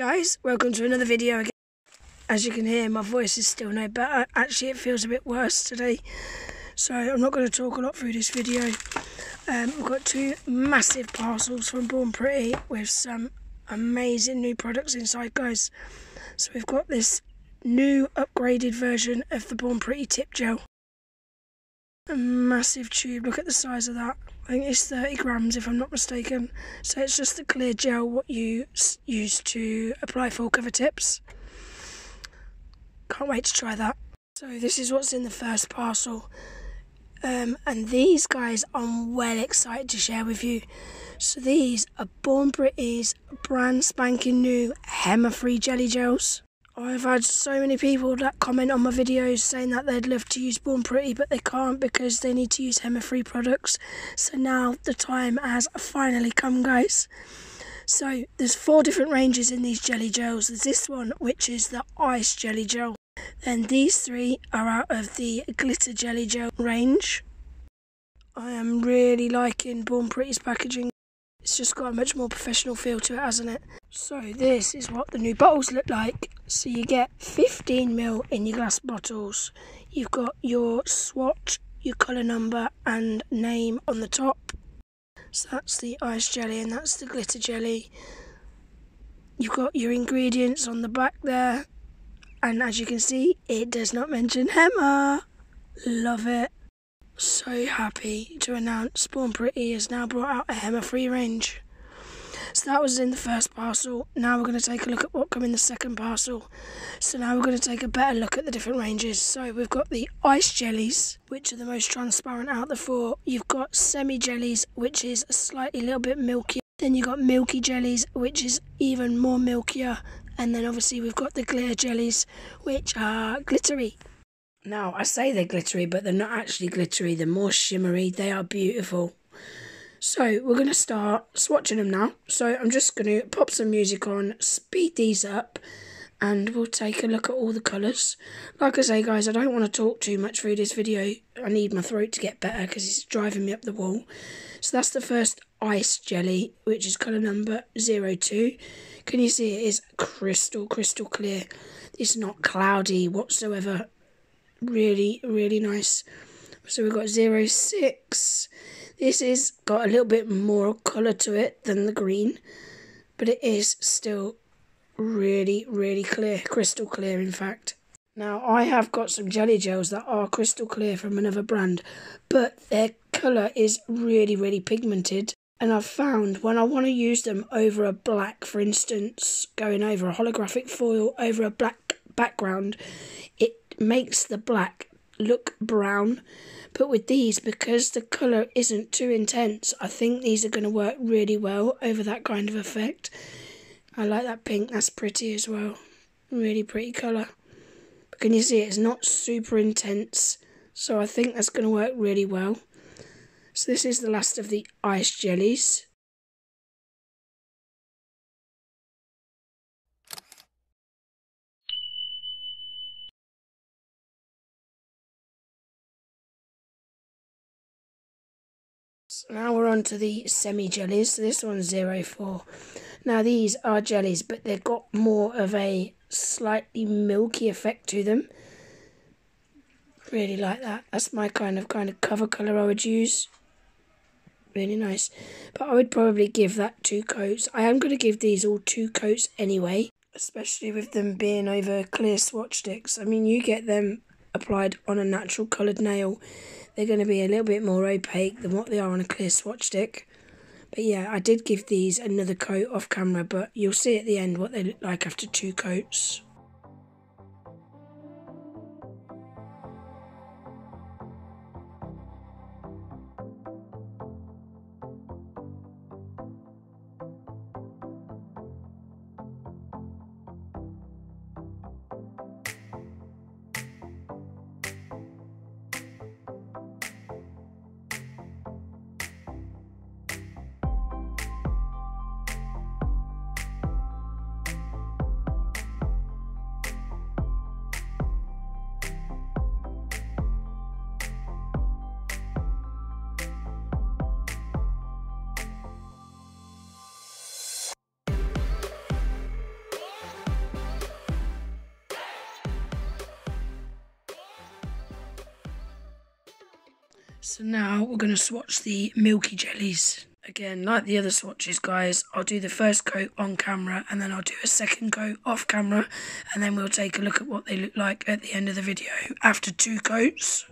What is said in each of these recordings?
guys, welcome to another video again. As you can hear, my voice is still no better. Actually, it feels a bit worse today, so I'm not going to talk a lot through this video. We've got two massive parcels from Born Pretty with some amazing new products inside, guys. So we've got this new upgraded version of the Born Pretty tip gel. A massive tube, look at the size of that. I think it's 30 grams if I'm not mistaken. So it's just the clear gel what you use to apply full cover tips. Can't wait to try that. So this is what's in the first parcel. And these guys I'm well excited to share with you. So these are Born Pretty's brand spanking new Hema free jelly gels. I've had so many people that comment on my videos saying that they'd love to use Born Pretty but they can't because they need to use Hema free products. So now the time has finally come, guys. So there's 4 different ranges in these jelly gels. There's this one which is the ice jelly gel. Then these 3 are out of the glitter jelly gel range. I am really liking Born Pretty's packaging. It's just got a much more professional feel to it, hasn't it? So this is what the new bottles look like. So you get 15ml in your glass bottles. You've got your swatch, your colour number and name on the top. So that's the ice jelly and that's the glitter jelly. You've got your ingredients on the back there. And as you can see, it does not mention Hema. Love it. So happy to announce Born Pretty has now brought out a Hema free range. So that was in the first parcel. Now we're going to take a look at what come in the second parcel. So now we're going to take a better look at the different ranges. So we've got the ice jellies, which are the most transparent out of the 4. You've got semi jellies, which is a little bit milkier. Then you've got milky jellies, which is even more milkier. And then obviously we've got the glitter jellies, which are glittery. Now, I say they're glittery, but they're not actually glittery. They're more shimmery. They are beautiful. So we're going to start swatching them now. So I'm just going to pop some music on, speed these up, and we'll take a look at all the colours. Like I say, guys, I don't want to talk too much through this video. I need my throat to get better because it's driving me up the wall. So that's the first ice jelly, which is colour number 02. Can you see it is crystal clear? It's not cloudy whatsoever. Really, really nice. So we've got 06. This is got a little bit more colour to it than the green, but it is still really, really clear, crystal clear in fact. Now I have got some jelly gels that are crystal clear from another brand, but their colour is really, really pigmented. And I've found when I want to use them over a black, for instance, going over a holographic foil over a black background, it makes the black look brown. But with these, because the colour isn't too intense, I think these are going to work really well over that kind of effect. I like that pink, that's pretty as well. Really pretty colour. But can you see it's not super intense, so I think that's going to work really well. So this is the last of the ice jellies. So now we're on to the semi-jellies. So this one's 04. Now these are jellies, but they've got more of a slightly milky effect to them. Really like that. That's my kind of cover colour I would use. Really nice. But I would probably give that 2 coats. I am going to give these all 2 coats anyway, especially with them being over clear swatch sticks. I mean, you get them applied on a natural coloured nail, they're going to be a little bit more opaque than what they are on a clear swatch stick. But yeah, I did give these another coat off camera, but you'll see at the end what they look like after 2 coats. So now we're going to swatch the Milky jellies. Again, like the other swatches, guys, I'll do the first coat on camera and then I'll do a second coat off camera, and then we'll take a look at what they look like at the end of the video after 2 coats.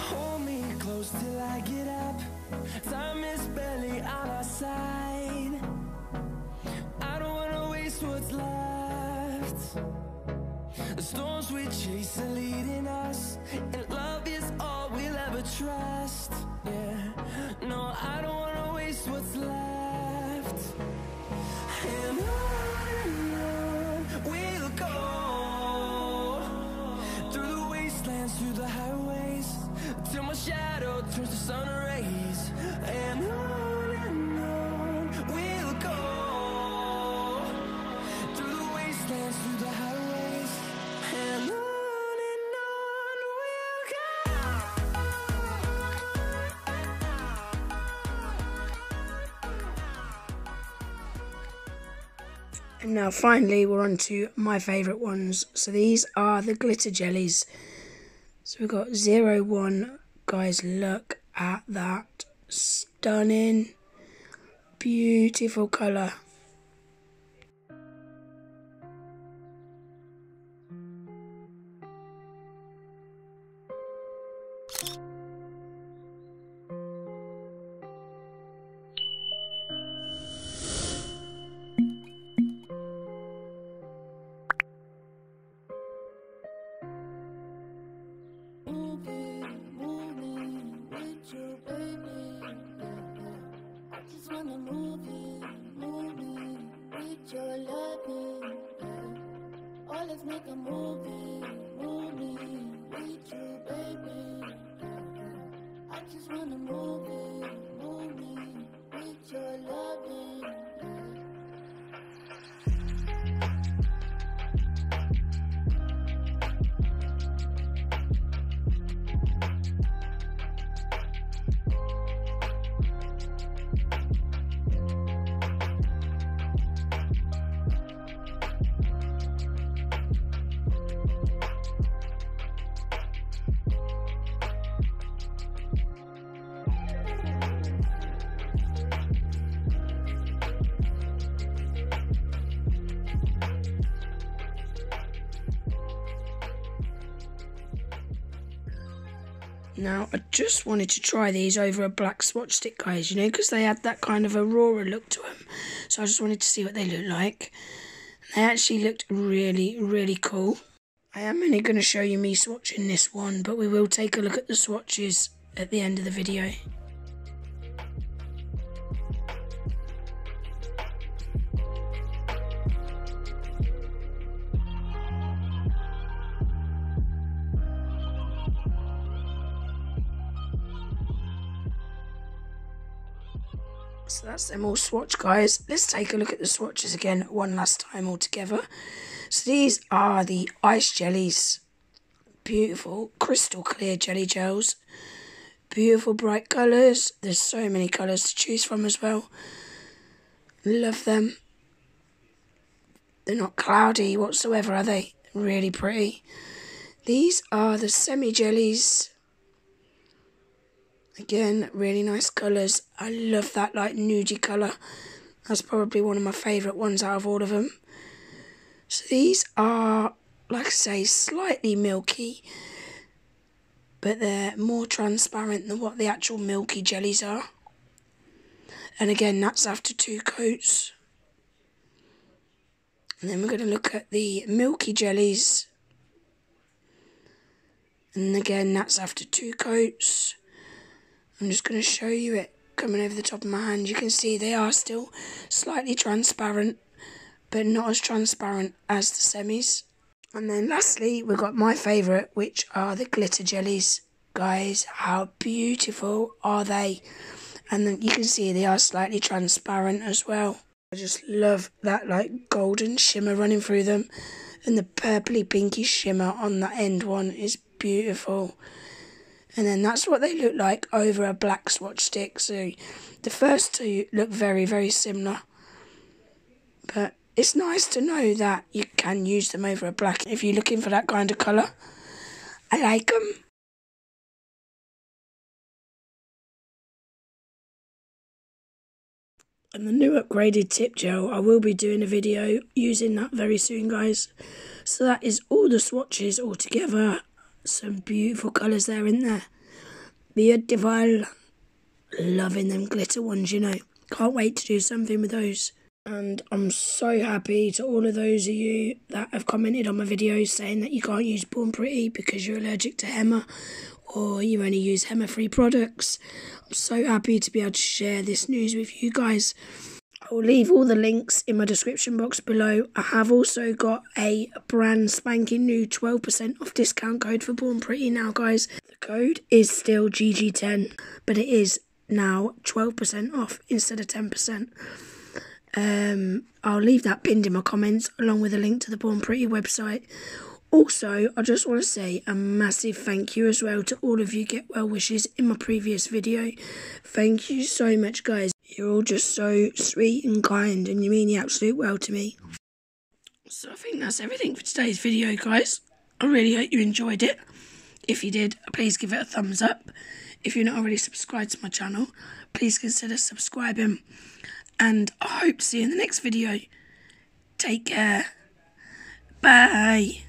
Hold me close till I get up. Time is barely on our side. I don't wanna waste what's left. The storms we chase are leading us, and love is all we'll ever trust. Yeah, no, I don't wanna waste what's left. And on we'll go, through the wastelands, through the highways, till my shadow turns to sun rays. And on we'll go, through the wastelands, through the highways, and on we'll go. And now finally we're on to my favourite ones. So these are the glitter jellies. So we've got 01. Guys, look at that. Stunning. Beautiful colour. Let's make a movie with you, baby. I just wanna move with your loving. Now, I just wanted to try these over a black swatch stick, guys, you know, because they had that kind of Aurora look to them. So I just wanted to see what they look like. They actually looked really, really cool. I am only going to show you me swatching this one, but we will take a look at the swatches at the end of the video. So that's them all swatched, guys. Let's take a look at the swatches again one last time all together. So these are the ice jellies. Beautiful crystal clear jelly gels. Beautiful bright colours. There's so many colours to choose from as well. Love them. They're not cloudy whatsoever, are they? Really pretty. These are the semi jellies. Again, really nice colours. I love that like nudie colour. That's probably one of my favourite ones out of all of them. So these are, like I say, slightly milky, but they're more transparent than what the actual Milky jellies are. And again, that's after 2 coats. And then we're going to look at the Milky jellies. And again, that's after 2 coats. I'm just going to show you it coming over the top of my hand. You can see they are still slightly transparent, but not as transparent as the semis. And then lastly, we've got my favourite, which are the glitter jellies. Guys, how beautiful are they? And then you can see they are slightly transparent as well. I just love that like golden shimmer running through them. And the purpley pinky shimmer on that end one is beautiful. And then that's what they look like over a black swatch stick. So the first 2 look very, very similar. But it's nice to know that you can use them over a black if you're looking for that kind of colour. I like them. And the new upgraded tip gel, I will be doing a video using that very soon, guys. So that is all the swatches all together. Some beautiful colours there, isn't there? Beautiful. Loving them glitter ones, you know. Can't wait to do something with those. And I'm so happy to all of those of you that have commented on my videos saying that you can't use Born Pretty because you're allergic to Hema or you only use Hema-free products. I'm so happy to be able to share this news with you guys. I will leave all the links in my description box below. I have also got a brand spanking new 12% off discount code for Born Pretty now, guys. The code is still GG10, but it is now 12% off instead of 10%. I'll leave that pinned in my comments along with a link to the Born Pretty website. Also, I just want to say a massive thank you as well to all of you get well wishes in my previous video. Thank you so much, guys. You're all just so sweet and kind and you mean the absolute world to me. So I think that's everything for today's video, guys. I really hope you enjoyed it. If you did, please give it a thumbs up. If you're not already subscribed to my channel, please consider subscribing. And I hope to see you in the next video. Take care. Bye.